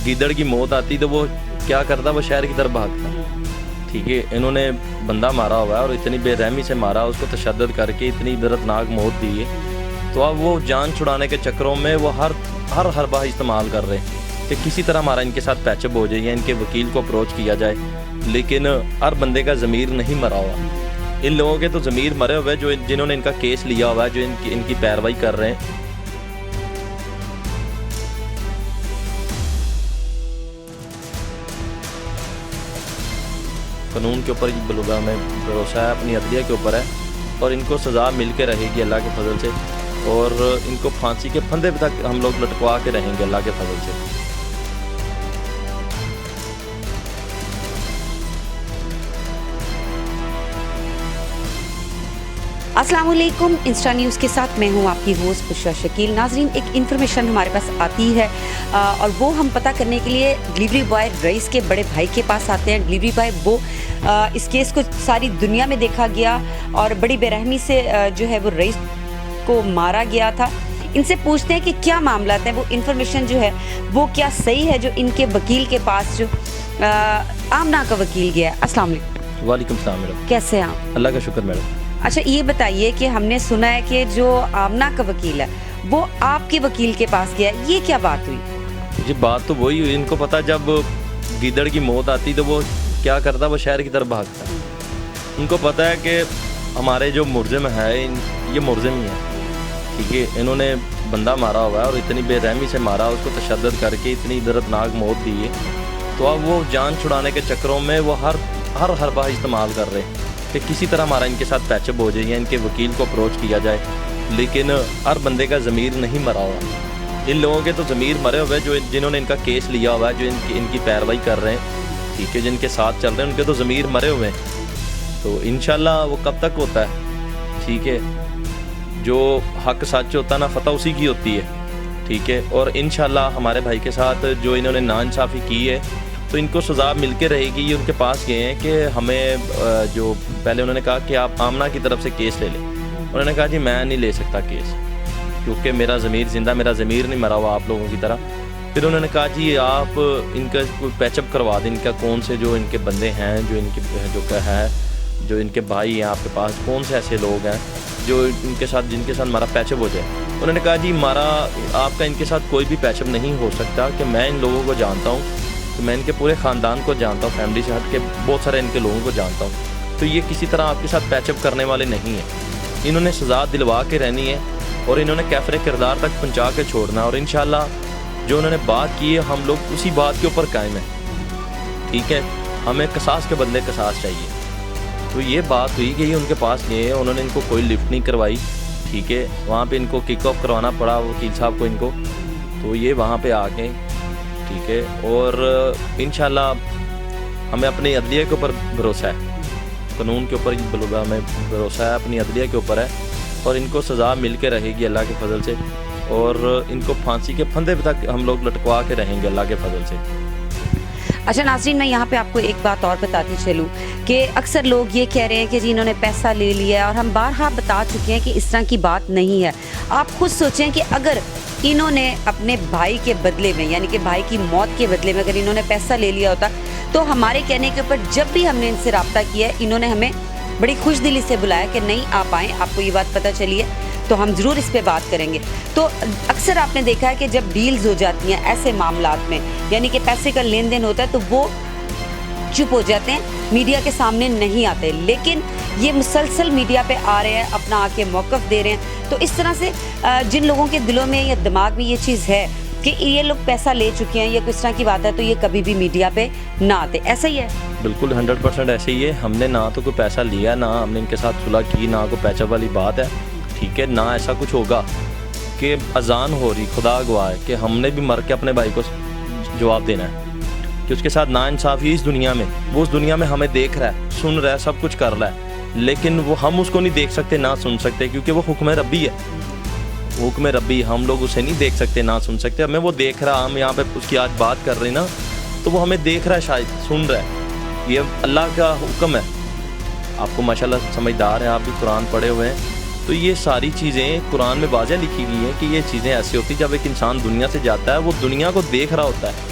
گیدڑ کی موت آتی تو وہ کیا کرتا, وہ شہر کی طرف بھاگتا. ٹھیک ہے, انہوں نے بندہ مارا ہوا ہے اور اتنی بے رحمی سے مارا, اس کو تشدد کر کے اتنی عبرتناک موت دی ہے. تو اب وہ جان چھڑانے کے چکروں میں وہ ہر حربہ استعمال کر رہے ہیں کہ کسی طرح ہمارا ان کے ساتھ پیچ اپ ہو جائے یا ان کے وکیل کو اپروچ کیا جائے. لیکن ہر بندے کا ضمیر نہیں مرا ہوا. ان لوگوں کے تو ضمیر مرے ہوئے جو جنہوں نے ان کا کیس لیا ہوا ہے, جو ان کی پیروائی کر رہے ہیں. قانون کے اوپر ہمیں بھروسہ ہے, اپنی عدلیہ کے اوپر ہے, اور ان کو سزا مل کے رہے گی اللہ کے فضل سے, اور ان کو پھانسی کے پھندے تک ہم لوگ لٹکوا کے رہیں گے اللہ کے فضل سے. السلام علیکم, انسٹا نیوز کے ساتھ میں ہوں آپ کی ہوسٹ بشرا شکیل. ناظرین, ایک انفارمیشن ہمارے پاس آتی ہے اور وہ ہم پتہ کرنے کے لیے ڈلیوری بوائے رئیس کے بڑے بھائی کے پاس آتے ہیں. ڈلیوری بوائے وہ اس کیس کو ساری دنیا میں دیکھا گیا اور بڑی بے رحمی سے جو ہے وہ رئیس کو مارا گیا تھا. ان سے پوچھتے ہیں کہ کیا معاملات ہیں, وہ انفارمیشن جو ہے وہ کیا صحیح ہے جو ان کے وکیل کے پاس جو آمنہ کا وکیل گیا ہے. السلام علیکم. وعلیکم السلام میڈم. کیسے ہیں آپ؟ اللہ کا شکر میڈم. اچھا, یہ بتائیے کہ ہم نے سنا ہے کہ جو آمنہ کا وکیل ہے وہ آپ کے وکیل کے پاس گیا ہے, یہ کیا بات ہوئی؟ جی بات تو وہی ہوئی, ان کو پتہ جب گیدڑ کی موت آتی تو وہ کیا کرتا, وہ شہر کی طرف بھاگتا. ان کو پتہ ہے کہ ہمارے جو ملزم ہے یہ ملزم ہی ہے. ٹھیک ہے, انہوں نے بندہ مارا ہوا ہے اور اتنی بے رحمی سے مارا, اس کو تشدد کر کے اتنی عبرتناک موت دی ہے. تو اب وہ جان چھڑانے کے چکروں میں وہ ہر حربہ استعمال کر رہے ہیں کہ کسی طرح ہمارا ان کے ساتھ پیچ اپ ہو جائے یا ان کے وکیل کو اپروچ کیا جائے. لیکن ہر بندے کا ضمیر نہیں مرا ہوا. ان لوگوں کے تو ضمیر مرے ہوئے جو جنہوں نے ان کا کیس لیا ہوا ہے, جو ان کی پیروائی کر رہے ہیں. ٹھیک ہے, جن کے ساتھ چل رہے ہیں ان کے تو ضمیر مرے ہوئے ہیں. تو انشاءاللہ وہ کب تک ہوتا ہے. ٹھیک ہے, جو حق سچ ہوتا ہے نا, فتح اسی کی ہوتی ہے. ٹھیک ہے, اور انشاءاللہ ہمارے بھائی کے ساتھ جو انہوں نے ناانصافی کی ہے تو ان کو سزا مل کے رہے گی. یہ ان کے پاس گئے ہیں کہ ہمیں جو پہلے انہوں نے کہا کہ آپ آمنہ کی طرف سے کیس لے لیں. انہوں نے کہا جی میں نہیں لے سکتا کیس, کیونکہ میرا ضمیر زندہ, میرا ضمیر نہیں مرا ہوا آپ لوگوں کی طرح. پھر انہوں نے کہا جی آپ ان کا کوئی پیچ اپ کروا دیں, ان کا کون سے جو ان کے بندے ہیں, جو ان کے جو ان کے بھائی ہیں آپ کے پاس, کون سے ایسے لوگ ہیں جو ان کے ساتھ جن کے ساتھ ہمارا پیچ اپ ہو جائے. انہوں نے کہا جی آپ کا ان کے ساتھ کوئی بھی پیچ اپ نہیں ہو سکتا, کہ میں ان لوگوں کو جانتا ہوں, تو میں ان کے پورے خاندان کو جانتا ہوں, فیملی سے ہٹ کے بہت سارے ان کے لوگوں کو جانتا ہوں, تو یہ کسی طرح آپ کے ساتھ پیچ اپ کرنے والے نہیں ہیں. انہوں نے سزا دلوا کے رہنی ہے اور انہوں نے کیفر کردار تک پہنچا کے چھوڑنا ہے. اور انشاءاللہ جو انہوں نے بات کی ہے ہم لوگ اسی بات کے اوپر قائم ہیں. ٹھیک ہے, ہمیں قصاص کے بدلے قصاص چاہیے. تو یہ بات ہوئی کہ یہ ان کے پاس گئے, انہوں نے ان کو کوئی لفٹ نہیں کروائی. ٹھیک ہے, وہاں پہ ان کو کک آف کروانا پڑا وکیل صاحب کو ان کو, تو یہ وہاں پہ آ گئے. ٹھیک ہے, اور انشاءاللہ ہمیں اپنی عدلیہ کے اوپر بھروسہ ہے, قانون کے اوپر ہمیں بھروسہ ہے, اپنی عدلیہ کے اوپر ہے, اور ان کو سزا مل کے رہے گی اللہ کے فضل سے, اور ان کو پھانسی کے پھندے تک ہم لوگ لٹکوا کے رہیں گے اللہ کے فضل سے. اچھا ناظرین, میں یہاں پہ آپ کو ایک بات اور بتاتی چلوں کہ اکثر لوگ یہ کہہ رہے ہیں کہ جی انہوں نے پیسہ لے لیا ہے, اور ہم بارہا بتا چکے ہیں کہ اس طرح کی بات نہیں ہے. آپ خود سوچیں کہ اگر انہوں نے اپنے بھائی کے بدلے میں, یعنی کہ بھائی کی موت کے بدلے میں اگر انہوں نے پیسہ لے لیا ہوتا, تو ہمارے کہنے کے اوپر جب بھی ہم نے ان سے رابطہ کیا ہے, انہوں نے ہمیں بڑی خوش دلی سے بلایا کہ نہیں آپ آئیں, آپ کو یہ بات پتہ چلی ہے تو ہم ضرور اس پہ بات کریں گے. تو اکثر آپ نے دیکھا ہے کہ جب ڈیلز ہو جاتی ہیں ایسے معاملات میں, یعنی کہ پیسے کا لین دین ہوتا ہے, تو وہ چپ ہو جاتے ہیں, میڈیا کے سامنے نہیں آتے. لیکن یہ مسلسل میڈیا پہ آ رہے ہیں, اپنا آ کے موقف دے رہے ہیں. تو اس طرح سے جن لوگوں کے دلوں میں یا دماغ میں یہ چیز ہے کہ یہ لوگ پیسہ لے چکے ہیں یا کس طرح کی بات ہے, تو یہ کبھی بھی میڈیا پہ نہ آتے. ایسا ہی ہے؟ بالکل 100% ایسے ہی ہے. ہم نے نہ تو کوئی پیسہ لیا, نہ ہم نے ان کے ساتھ صلح کی, نہ کوئی پیچ اپ والی بات ہے. ٹھیک ہے, نہ ایسا کچھ ہوگا کہ اذان ہو رہی, خدا گواہ ہے کہ ہم نے بھی مر کے اپنے بھائی کو جواب دینا ہے کہ اس کے ساتھ ناانصافی اس دنیا میں, وہ اس دنیا میں ہمیں دیکھ رہا ہے, سن رہا ہے, سب کچھ کر رہا ہے, لیکن وہ ہم اس کو نہیں دیکھ سکتے, نہ سن سکتے, کیونکہ وہ حکم ربی ہے. حکم ربی, ہم لوگ اسے نہیں دیکھ سکتے, نہ سن سکتے. ہمیں وہ دیکھ رہا, ہم یہاں پہ اس کی آج بات کر رہے ہیں نا, تو وہ ہمیں دیکھ رہا ہے, شاید سن رہا ہے. یہ اللہ کا حکم ہے. آپ کو ماشاءاللہ سمجھدار ہیں, آپ بھی قرآن پڑھے ہوئے ہیں, تو یہ ساری چیزیں قرآن میں واضح لکھی گئی ہیں کہ یہ چیزیں ایسی ہوتی ہیں. جب ایک انسان دنیا سے جاتا ہے, وہ دنیا کو دیکھ رہا ہوتا ہے,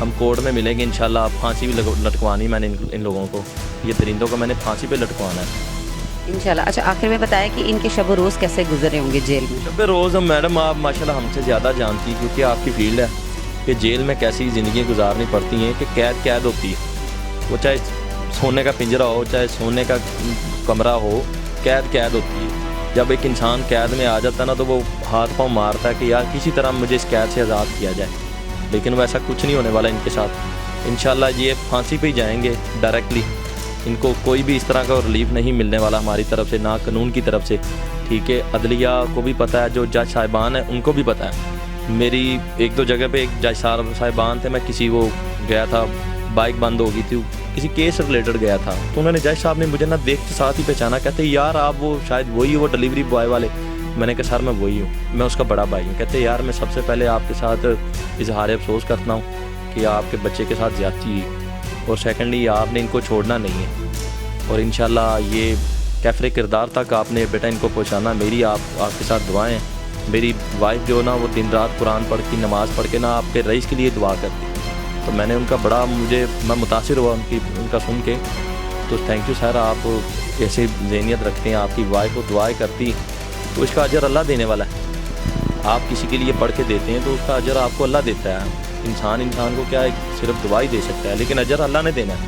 ہم کورٹ میں ملیں گے انشاءاللہ. پھانسی بھی لٹکوانی میں نے ان لوگوں کو, یہ درندوں کو میں نے پھانسی پہ لٹکوانا ہے انشاءاللہ. اچھا آخر میں بتائیں کہ ان کے شب و روز کیسے گزرے ہوں گے جیل میں؟ شب روز میڈم آپ ماشاءاللہ ہم سے زیادہ جانتی ہیں کیونکہ آپ کی فیلڈ ہے کہ جیل میں کیسی زندگیاں گزارنی پڑتی ہیں کہ قید ہوتی ہے. وہ چاہے سونے کا پنجرہ ہو, چاہے سونے کا کمرہ ہو, قید ہوتی ہے. جب ایک انسان قید میں آ جاتا ہے نا تو وہ ہاتھ پاؤں مارتا ہے کہ یار کسی طرح مجھے اس قید سے آزاد کیا جائے, لیکن ویسا کچھ نہیں ہونے والا ان کے ساتھ. انشاءاللہ یہ پھانسی پہ ہی جائیں گے ڈائریکٹلی. ان کو کوئی بھی اس طرح کا ریلیف نہیں ملنے والا ہماری طرف سے, نہ قانون کی طرف سے. ٹھیک ہے, عدلیہ کو بھی پتہ ہے, جو جج صاحبان ہیں ان کو بھی پتہ ہے. میری ایک دو جگہ پہ ایک جج صاحبان تھے, میں کسی وہ گیا تھا, بائک بند ہو گئی تھی, کسی کیس ریلیٹڈ گیا تھا, تو انہوں نے جج صاحب نے مجھے نہ دیکھتے ساتھ ہی پہچانا, کہتے یار آپ وہ شاید وہی ہو, وہ ڈلیوری بوائے والے. میں نے کہا سر میں وہی ہوں, میں اس کا بڑا بھائی ہوں. کہتے یار میں سب سے پہلے آپ کے ساتھ اظہار افسوس کرتا ہوں کہ آپ کے بچے کے ساتھ زیادتی ہوئی, اور سیکنڈلی آپ نے ان کو چھوڑنا نہیں ہے, اور انشاءاللہ یہ کیفر کردار تک آپ نے بیٹا ان کو پہنچانا. میری آپ کے ساتھ دعائیں. میری وائف جو نا وہ دن رات قرآن پڑھ کے نماز پڑھ کے نا آپ کے رئیس کے لیے دعا کرتی, تو میں نے ان کا بڑا میں متاثر ہوا ان کا سن کے. تو تھینک یو سر, آپ ایسے ذہنیت رکھتے ہیں, آپ کی وائف کو دعائیں کرتی, تو اس کا اجر اللہ دینے والا ہے. آپ کسی کے لیے پڑھ کے دیتے ہیں تو اس کا اجر آپ کو اللہ دیتا ہے. انسان کو کیا ہے, صرف دعا ہی دے سکتا ہے, لیکن اجر اللہ نے دینا ہے.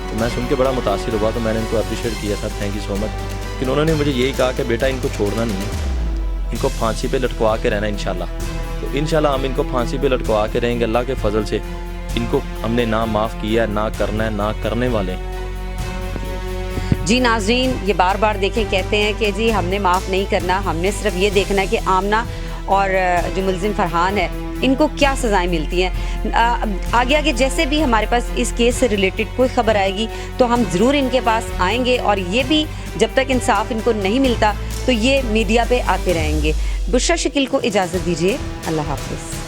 تو میں سن کے بڑا متاثر ہوا, تو میں نے ان کو اپریشیٹ کیا سر, تھینک یو سو مچ. لیکن انہوں نے مجھے یہی کہا کہ بیٹا ان کو چھوڑنا نہیں ہے, ان کو پھانسی پہ لٹکوا کے رہنا انشاءاللہ. تو انشاءاللہ ہم ان کو پھانسی پہ لٹکوا کے رہیں گے اللہ کے فضل سے. ان کو ہم نے نہ معاف کیا ہے, نہ کرنا ہے, نہ کرنے والے. جی ناظرین, یہ بار بار دیکھیں کہتے ہیں کہ جی ہم نے معاف نہیں کرنا, ہم نے صرف یہ دیکھنا ہے کہ آمنہ اور جو ملزم فرحان ہے ان کو کیا سزائیں ملتی ہیں. آگے جیسے بھی ہمارے پاس اس کیس سے ریلیٹڈ کوئی خبر آئے گی تو ہم ضرور ان کے پاس آئیں گے, اور یہ بھی جب تک انصاف ان کو نہیں ملتا تو یہ میڈیا پہ آتے رہیں گے. بشرا شکیل کو اجازت دیجیے, اللہ حافظ.